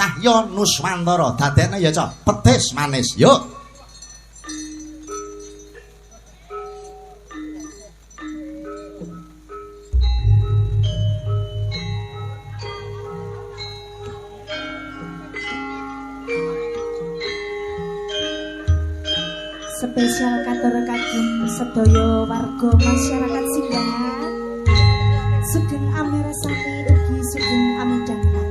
Cahya Nuswantara dadekne ya Cok petis manis yuk. Spesial katur kagem sedaya warga masyarakat Singgahan. Sugeng amirsani ugi sugeng amidhangetaken.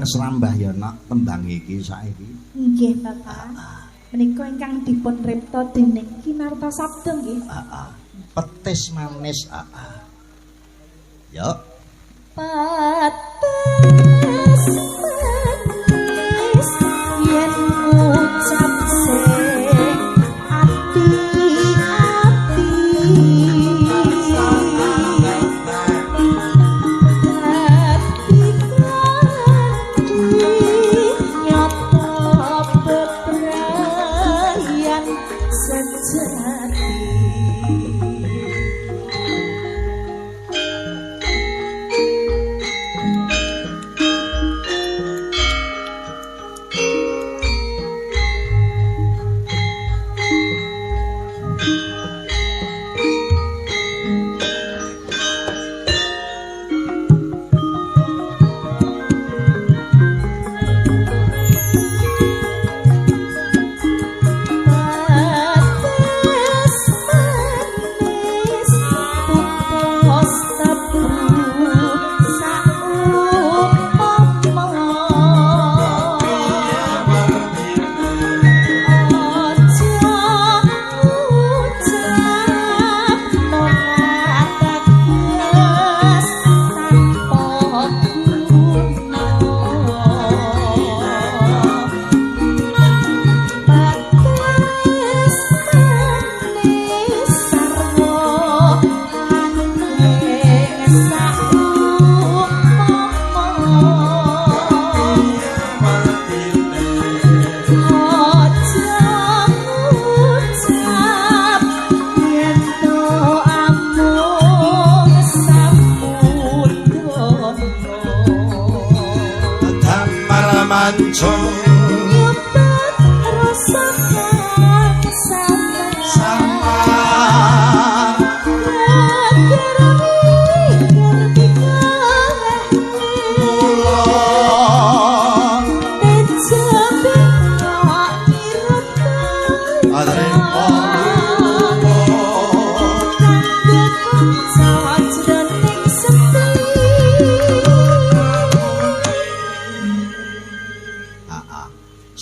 Serambah ya nak tembang iki saiki. Nggih, Bapak. Menika ingkang dipun ripta dening Kinarta Sabda nggih. Petis manis. Yo. Petis manis yen ngucap sing ati-ati.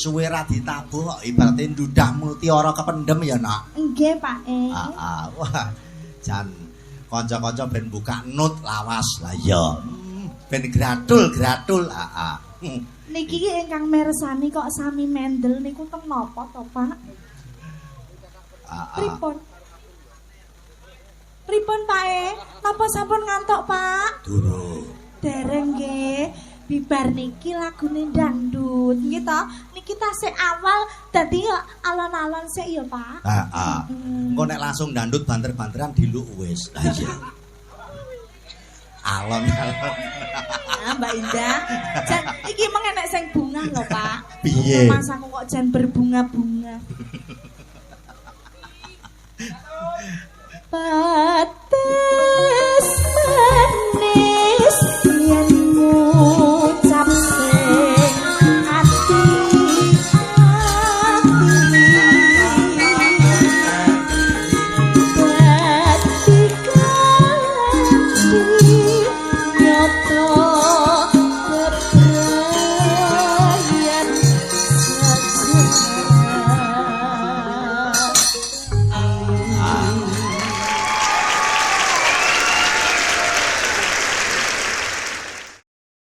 Suwe ra ditabuh kok ibarate ndudah mutiara kependhem ya nak. Nggih Pak. Wah jan kanca-kanca ben buka nut lawas. Lah iya. Ben gratul. Niki ingkang mirsani kok sami mendel niku teng napa to, Pak? Pripun? Pripun, Pak? Napa sampun ngantuk, Pak? Durung. Dereng nggih. Bibar niki lagune dangdut nggih to. Niki tasih awal dadi alon-alon sik ya, Pak. Heeh. Engko nek langsung dangdut banter-banteran diluk wis. Lah iya. Alon-alon. Nah, Mbak Indah, jan iki meng enek sing bunga lho, Pak. Piye? Mas aku kok jan berbunga-bunga. Pat